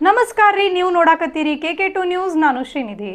ನಮಸ್ಕಾರ ರೀ, ನೀವು ನೋಡಾಕತ್ತೀರಿ KK2 ನ್ಯೂಸ್. ನಾನು ಶ್ರೀನಿಧಿ.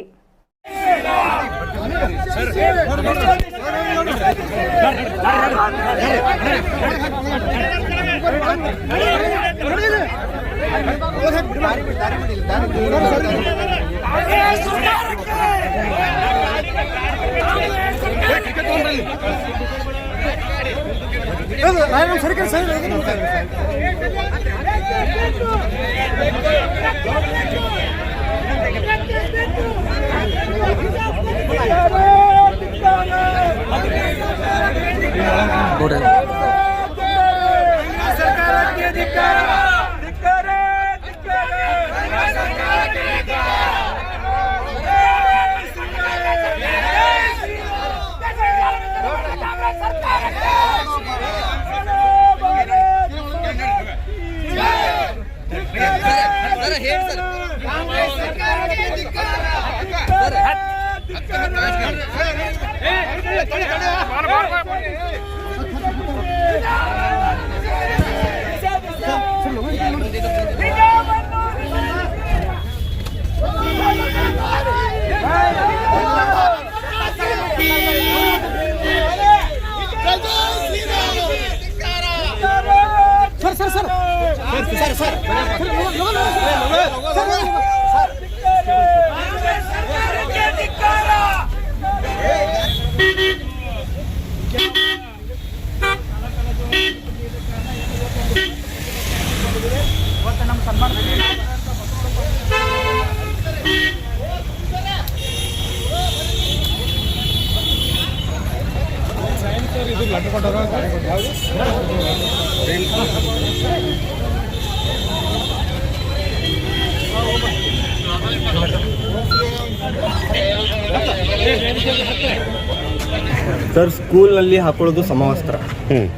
ಸರ್, ಸ್ಕೂಲ್ನಲ್ಲಿ ಹಾಕೊಳ್ಳೋದು ಸಮವಸ್ತ್ರ,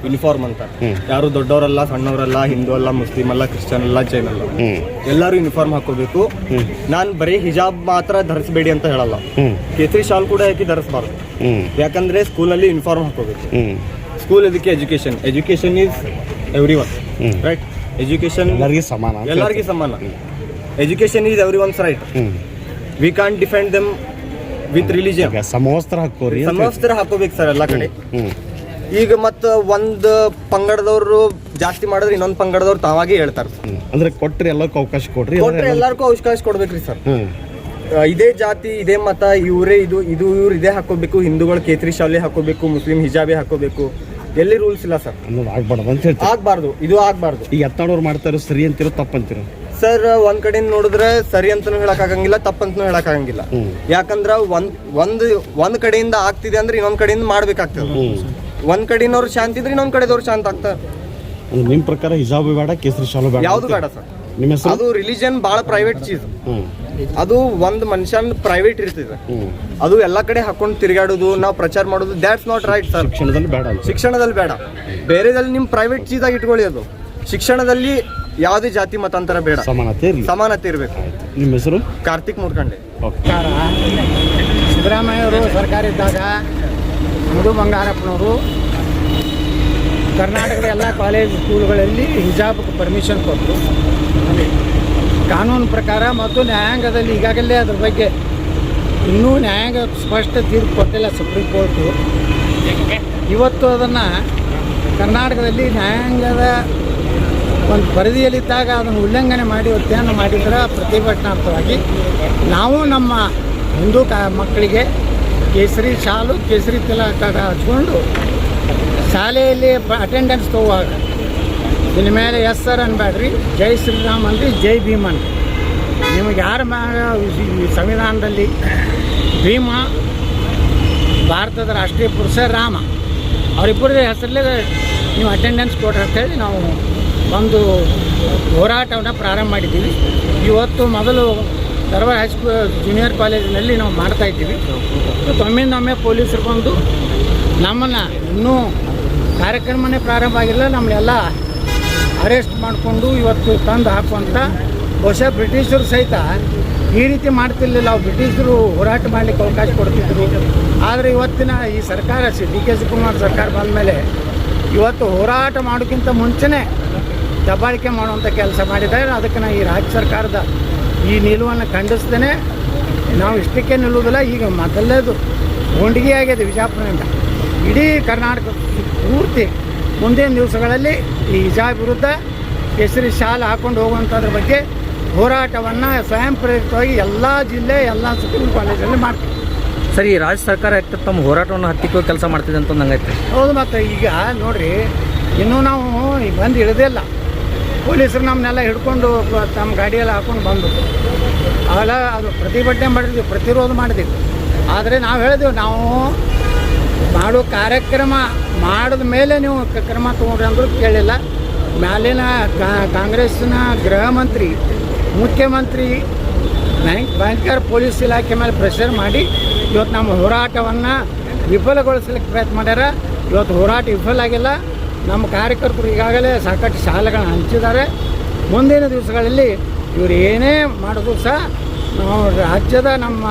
ಯೂನಿಫಾರ್ಮ್ ಅಂತ. ಯಾರು ದೊಡ್ಡವರಲ್ಲ, ಸಣ್ಣವರಲ್ಲ, ಹಿಂದೂ ಅಲ್ಲ, ಮುಸ್ಲಿಂ ಅಲ್ಲ, ಕ್ರಿಶ್ಚಿಯನ್ ಅಲ್ಲ, ಜೈನ್ ಅಲ್ಲ, ಎಲ್ಲರೂ ಯೂನಿಫಾರ್ಮ್ ಹಾಕೋಬೇಕು. ನಾನು ಬರೀ ಹಿಜಾಬ್ ಮಾತ್ರ ಧರಿಸಬೇಡಿ ಅಂತ ಹೇಳಲ್ಲ, ಕೇಸರಿ ಶಾಲ್ ಕೂಡ ಹಾಕಿ ಧರಿಸಬಾರ್ದು. ಯಾಕಂದ್ರೆ ಸ್ಕೂಲಲ್ಲಿ ಯೂನಿಫಾರ್ಮ್ ಹಾಕೋಬೇಕು. ಸ್ಕೂಲ್ ಇದಕ್ಕೆ education is every one right. Education ಎಲ್ಲರಿಗೂ ಸಮಾನ. Education is every once right. We can't defend them with religion. ಸಮವಸ್ತ್ರ ಹಾಕೋಬೇಕು ಸರ್ ಎಲ್ಲ ಕಡೆ. ಈಗ ಮತ್ತೆ ಒಂದು ಪಂಗಡದವರು ಜಾಸ್ತಿ ಮಾಡಿದ್ರೆ ಇನ್ನೊಂದು ಪಂಗಡದವ್ರು ತಾವಾಗೇ ಹೇಳ್ತಾರೆ. ಅಂದ್ರೆ ಕೊಟ್ರೆ ಎಲ್ಲರಿಗೂ ಅವಕಾಶ ಕೊಡ್ರಿ, ಎಲ್ಲರಿಗೂ ಅವಕಾಶ ಕೊಡ್ಬೇಕ್ರಿ ಸರ್. ಇದೇ ಜಾತಿ, ಇದೇ ಮತ, ಇವ್ರು ಇದೇ ಹಾಕೋಬೇಕು. ಹಿಂದೂಗಳು ಕೇಸರಿ ಶಾಲೆ ಹಾಕೋಬೇಕು, ಮುಸ್ಲಿಂ ಹಿಜಾಬೆ ಹಾಕೋಬೇಕು. ಎಲ್ಲಿ ರೂಲ್ಸ್ ಇಲ್ಲ ಸರ್. ಆಗ್ಬಾರ್ದು, ಇದು ಆಗ್ಬಾರ್ದು. ಈಗ ಎತ್ತಾಡೋರು ಮಾಡ್ತಾರೋ ಸರಿ ಅಂತಿರೋ ತಪ್ಪಂತಿರೋ ಸರ್? ಒಂದ್ ಕಡೆ ನೋಡಿದ್ರೆ ಸರಿ ಅಂತಾನು ಹೇಳಕ್ ಆಗಂಗಿಲ್ಲ, ತಪ್ಪಂತನೂ ಹೇಳಕ್ ಆಗಂಗಿಲ್ಲ. ಯಾಕಂದ್ರ ಒಂದ್ ಕಡೆಯಿಂದ ಆಗ್ತಿದೆ ಅಂದ್ರೆ ಇನ್ನೊಂದ್ ಕಡೆಯಿಂದ ಮಾಡ್ಬೇಕಾಗ್ತದೆ. ಒಂದ್ ಕಡೆನವ್ರು ಶಾಂತಿ ಇದ್ರೆ ಇನ್ನೊಂದ್ ಕಡೆದವ್ರು ಶಾಂತ ಆಗ್ತಾರೆ. ನಿಮ್ ಪ್ರಕಾರ ಹಿಜಾಬ್ ಬೇಡ, ಕೇಸರಿ ಶಾಲು ಬೇಡ, ಯಾವ್ದು ಬೇಡ ಸರ್. ಅದು ರಿಲಿಜನ್ ಬಹಳ ಪ್ರೈವೇಟ್ ಚೀಸ್. ಅದು ಒಂದ್ ಮನುಷ್ಯನ್ ಪ್ರೈವೇಟ್ ಇರ್ತದೆ. ಅದು ಎಲ್ಲಾ ಕಡೆ ಹಾಕೊಂಡು ತಿರುಗಾಡೋದು, ನಾವು ಪ್ರಚಾರ ಮಾಡೋದು, ದ್ಯಾಟ್ಸ್ ನಾಟ್ ರೈಟ್ ಸರ್. ಶಿಕ್ಷಣದಲ್ಲಿ ಬೇಡ. ಬೇರೆದಲ್ಲಿ ನಿಮ್ ಪ್ರೈವೇಟ್ ಚೀಸ್ ಆಗಿ ಇಟ್ಕೊಳ್ಳಿ. ಅದು ಶಿಕ್ಷಣದಲ್ಲಿ ಯಾವುದೇ ಜಾತಿ ಮತಾಂತರ ಬೇಡ, ಸಮಾನತೆ ಇರಬೇಕು. ನಿಮ್ಮ ಹೆಸರು? ಕಾರ್ತಿಕ್ ಮೂರ್ಖಂಡೆ. ಸಿದ್ದರಾಮಯ್ಯವರು ಸರ್ಕಾರ ಇದ್ದಾಗ ಮಧು ಬಂಗಾರಪ್ಪನವರು ಕರ್ನಾಟಕದ ಎಲ್ಲ ಕಾಲೇಜ್ ಸ್ಕೂಲ್ಗಳಲ್ಲಿ ಹಿಜಾಬ್ಗೆ ಪರ್ಮಿಷನ್ ಕೊಟ್ಟರು. ಕಾನೂನು ಪ್ರಕಾರ ಮತ್ತು ನ್ಯಾಯಾಂಗದಲ್ಲಿ ಈಗಾಗಲೇ ಅದ್ರ ಬಗ್ಗೆ ಇನ್ನೂ ನ್ಯಾಯಾಂಗ ಸ್ಪಷ್ಟ ತೀರ್ಪು ಕೊಟ್ಟಿಲ್ಲ ಸುಪ್ರೀಂ ಕೋರ್ಟು. ಇವತ್ತು ಅದನ್ನು ಕರ್ನಾಟಕದಲ್ಲಿ ನ್ಯಾಯಾಂಗದ ಒಂದು ಪರಿಧಿಯಲ್ಲಿದ್ದಾಗ ಅದನ್ನು ಉಲ್ಲಂಘನೆ ಮಾಡಿ ಒತ್ತಾಯ ಮಾಡಿದ್ರೆ ಪ್ರತಿಭಟನಾರ್ಥವಾಗಿ ನಾವು ನಮ್ಮ ಹಿಂದೂ ಮಕ್ಕಳಿಗೆ ಕೇಸರಿ ಶಾಲು, ಕೇಸರಿ ತಿಲಕ ಹಚ್ಕೊಂಡು ಶಾಲೆಯಲ್ಲಿ ಅಟೆಂಡೆನ್ಸ್ ತಗೋವಾಗ ಇನ್ನು ಮೇಲೆ ಎಸ್ ಸರ್ ಅನ್ಬೇಡ್ರಿ, ಜೈ ಶ್ರೀರಾಮ್ ಅಂದ್ರಿ, ಜೈ ಭೀಮ್ ಅನ್ರಿ. ನಿಮಗೆ ಯಾರ ಸಂವಿಧಾನದಲ್ಲಿ ಭೀಮ ಭಾರತದ ರಾಷ್ಟ್ರೀಯ ಪುರುಷ, ರಾಮ ಅವರಿಬ್ಬರ ಹೆಸರಲ್ಲೇ ನೀವು ಅಟೆಂಡೆನ್ಸ್ ಕೊಡ್ರಿ ಅಂತೇಳಿ ನಾವು ಒಂದು ಹೋರಾಟವನ್ನು ಪ್ರಾರಂಭ ಮಾಡಿದ್ದೀವಿ. ಇವತ್ತು ಮೊದಲು ಧಾರವಾಡ ಹೈಸ್ಕೂಲ್ ಜೂನಿಯರ್ ಕಾಲೇಜಿನಲ್ಲಿ ನಾವು ಮಾಡ್ತಾಯಿದ್ದೀವಿ. ಒಮ್ಮಿಂದೊಮ್ಮೆ ಪೊಲೀಸರು ಬಂದು ನಮ್ಮನ್ನು ಇನ್ನೂ ಕಾರ್ಯಕ್ರಮನೇ ಪ್ರಾರಂಭ ಆಗಿಲ್ಲ, ನಮ್ಮನ್ನೆಲ್ಲ ಅರೆಸ್ಟ್ ಮಾಡಿಕೊಂಡು ಇವತ್ತು ತಂದು ಹಾಕುವಂಥ. ಬಹುಶಃ ಬ್ರಿಟಿಷರು ಸಹಿತ ಈ ರೀತಿ ಮಾಡ್ತಿರ್ಲಿಲ್ಲ. ನಾವು ಬ್ರಿಟಿಷರು ಹೋರಾಟ ಮಾಡಲಿಕ್ಕೆ ಅವಕಾಶ ಕೊಡ್ತಿದ್ರು. ಆದರೆ ಇವತ್ತಿನ ಈ ಸರ್ಕಾರ, DK ಶಿವಕುಮಾರ್ ಸರ್ಕಾರ ಬಂದ ಮೇಲೆ ಇವತ್ತು ಹೋರಾಟ ಮಾಡೋಕ್ಕಿಂತ ಮುಂಚೆನೇ ದಬ್ಬಾಳಿಕೆ ಮಾಡುವಂಥ ಕೆಲಸ ಮಾಡಿದ್ದಾರೆ. ಅದಕ್ಕೆ ನಾವು ಈ ರಾಜ್ಯ ಸರ್ಕಾರದ ಈ ನಿಲುವನ್ನು ಖಂಡಿಸ್ತೇನೆ. ನಾವು ಇಷ್ಟಕ್ಕೆ ನಿಲ್ಲುವುದಿಲ್ಲ. ಈಗ ಮೊದಲೇದು ಗುಂಡಿಗೆ ಆಗಿದೆ ವಿಜಾಪುರದಿಂದ ಇಡೀ ಕರ್ನಾಟಕ ಪೂರ್ತಿ. ಮುಂದಿನ ದಿವಸಗಳಲ್ಲಿ ಈ ಹಿಜಾಬ್ ವಿರುದ್ಧ ಕೇಸರಿ ಶಾಲ್ ಹಾಕ್ಕೊಂಡು ಹೋಗುವಂಥದ್ರ ಬಗ್ಗೆ ಹೋರಾಟವನ್ನು ಸ್ವಯಂ ಪ್ರೇರಿತವಾಗಿ ಎಲ್ಲ ಜಿಲ್ಲೆ ಎಲ್ಲ ಸ್ಕೂಲ್ ಕಾಲೇಜಲ್ಲಿ ಮಾಡ್ತೀವಿ. ಸರಿ, ರಾಜ್ಯ ಸರ್ಕಾರ ತಮ್ಮ ಹೋರಾಟವನ್ನು ಹತ್ತಿಕ್ಕೋ ಕೆಲಸ ಮಾಡ್ತಿದೆ ಅಂತ ನಂಗೈತೆ. ಹೌದು, ಮತ್ತು ಈಗ ನೋಡಿರಿ, ಇನ್ನೂ ನಾವು ಬಂದು ಇಳಿದಿಲ್ಲ. ಪೊಲೀಸರು ನಮ್ಮನ್ನೆಲ್ಲ ಹಿಡ್ಕೊಂಡು ತಮ್ಮ ಗಾಡಿಯೆಲ್ಲ ಹಾಕ್ಕೊಂಡು ಬಂದು ಅವೆಲ್ಲ ಅದು ಪ್ರತಿಭಟನೆ ಮಾಡಿದ್ವಿ, ಪ್ರತಿರೋಧ ಮಾಡಿದ್ವಿ. ಆದರೆ ನಾವು ಹೇಳಿದೆವು, ನಾವು ಮಾಡೋ ಕಾರ್ಯಕ್ರಮ ಮಾಡಿದ ಮೇಲೆ ನೀವು ಕ್ರಮ ತೊಗೊಂಡ್ರಿ ಅಂದರೂ ಕೇಳಿಲ್ಲ. ಮ್ಯಾಲಿನ ಕಾಂಗ್ರೆಸ್ಸಿನ ಗೃಹ ಮಂತ್ರಿ, ಮುಖ್ಯಮಂತ್ರಿ ಭಯಂಕರ ಪೊಲೀಸ್ ಇಲಾಖೆ ಮೇಲೆ ಪ್ರೆಷರ್ ಮಾಡಿ ಇವತ್ತು ನಮ್ಮ ಹೋರಾಟವನ್ನು ವಿಫಲಗೊಳಿಸಲಿಕ್ಕೆ ಪ್ರಯತ್ನ ಮಾಡ್ಯಾರ. ಇವತ್ತು ಹೋರಾಟ ವಿಫಲ ಆಗಿಲ್ಲ. ನಮ್ಮ ಕಾರ್ಯಕರ್ತರು ಈಗಾಗಲೇ ಸಾಕಷ್ಟು ಶಾಲೆಗಳನ್ನ ಹಂಚಿದ್ದಾರೆ. ಮುಂದಿನ ದಿವಸಗಳಲ್ಲಿ ಇವರು ಏನೇ ಮಾಡೋದು ಸಹ ನಾವು ರಾಜ್ಯದ ನಮ್ಮ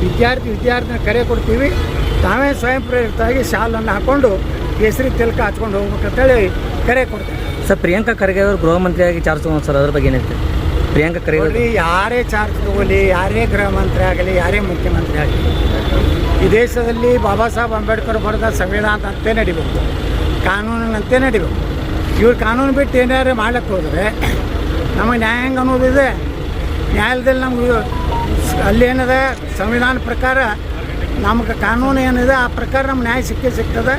ವಿದ್ಯಾರ್ಥಿನ ಕರೆ ಕೊಡ್ತೀವಿ. ತಾವೇ ಸ್ವಯಂ ಪ್ರೇರಿತವಾಗಿ ಶಾಲನ್ನು ಹಾಕ್ಕೊಂಡು ಕೇಸರಿ ತಿಲಕ ಹಚ್ಕೊಂಡು ಹೋಗ್ಬೇಕಂತೇಳಿ ಕರೆ ಕೊಡ್ತೀವಿ. ಸರ್, ಪ್ರಿಯಾಂಕಾ ಖರ್ಗೆ ಅವರು ಗೃಹ ಮಂತ್ರಿಯಾಗಿ ಚಾರ್ಜ್ ತಗೊಂಡು ಸರ್, ಅದ್ರ ಬಗ್ಗೆ ಏನೈತೆ? ಪ್ರಿಯಾಂಕಾ ಖರ್ಗೆ ಯಾರೇ ಚಾರ್ಜ್ ತಗೊಳ್ಳಿ, ಯಾರೇ ಗೃಹ ಮಂತ್ರಿ ಆಗಲಿ, ಯಾರೇ ಮುಖ್ಯಮಂತ್ರಿ ಆಗಲಿ, ಈ ದೇಶದಲ್ಲಿ ಬಾಬಾ ಸಾಹೇಬ್ ಅಂಬೇಡ್ಕರ್ ಬರೆದ ಸಂವಿಧಾನದಂತೆ ನಡಿಬೇಕು, ಕಾನೂನಿನಂತೆ ನಡಿಬೇಕು. ಇವ್ರು ಕಾನೂನು ಬಿಟ್ಟು ಏನಾರು ಮಾಡ್ಲಿಕ್ಕೆ ಹೋದರೆ ನಮಗೆ ನ್ಯಾಯಾಂಗ ಅನ್ನೋದಿದೆ. ನ್ಯಾಯಾಲಯದಲ್ಲಿ ನಮ್ಗೆ ಅಲ್ಲಿ ಏನಿದೆ ಸಂವಿಧಾನ ಪ್ರಕಾರ ನಮಗೆ ಕಾನೂನು ಏನಿದೆ ಆ ಪ್ರಕಾರ ನಮ್ಗೆ ನ್ಯಾಯ ಸಿಗ್ತದೆ.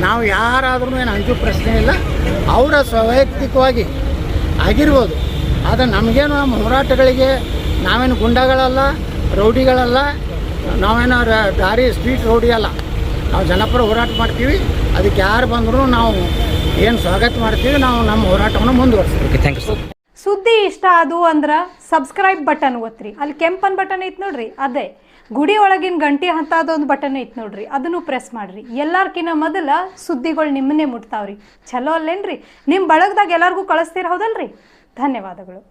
ನಾವು ಯಾರಾದ್ರೂ ಏನು ಅಂಜು ಪ್ರಶ್ನೆ ಇಲ್ಲ. ಅವರ ಸ್ವವೈಯಕ್ತಿಕವಾಗಿ ಆಗಿರ್ಬೋದು. ಆದರೆ ನಮಗೇನು ನಮ್ಮ ಹೋರಾಟಗಳಿಗೆ ನಾವೇನು ಗುಂಡಾಗಳಲ್ಲ, ರೌಡಿಗಳಲ್ಲ, ನಾವೇನೋ ದಾರಿ ಸ್ಟ್ರೀಟ್ ರೌಡಿ ಅಲ್ಲ. ನಾವು ಜನಪರ ಹೋರಾಟ ಮಾಡ್ತೀವಿ. ಅದಕ್ಕೆ ಯಾರು ಬಂದರೂ ನಾವು ಏನು ಸ್ವಾಗತ ಮಾಡ್ತೀವಿ. ನಾವು ನಮ್ಮ ಹೋರಾಟವನ್ನು ಮುಂದುವರಿಸ್ತೀವಿ. Okay, thank you sir. ಸುದ್ದಿ ಇಷ್ಟ ಆದವು ಅಂದ್ರೆ ಸಬ್ಸ್ಕ್ರೈಬ್ ಬಟನ್ ಒತ್ತಿರಿ. ಅಲ್ಲಿ ಕೆಂಪನ್ ಬಟನ್ ಐತೆ ನೋಡ್ರಿ, ಅದೇ ಗುಡಿ ಒಳಗಿನ ಗಂಟೆ ಹಂತದೊಂದು ಬಟನ್ ಐತೆ ನೋಡ್ರಿ, ಅದನ್ನು ಪ್ರೆಸ್ ಮಾಡಿರಿ. ಎಲ್ಲರ್ಕಿನ್ನ ಮೊದಲ ಸುದ್ದಿಗಳು ನಿಮ್ಮನ್ನೇ ಮುಟ್ತಾವ್ರಿ. ಚಲೋ ಅಲ್ಲೇನ್ರಿ? ನಿಮ್ಮ ಬಳಗದಾಗ ಎಲ್ಲರಿಗೂ ಕಳಿಸ್ತೀರ, ಹೌದಲ್ರಿ? ಧನ್ಯವಾದಗಳು.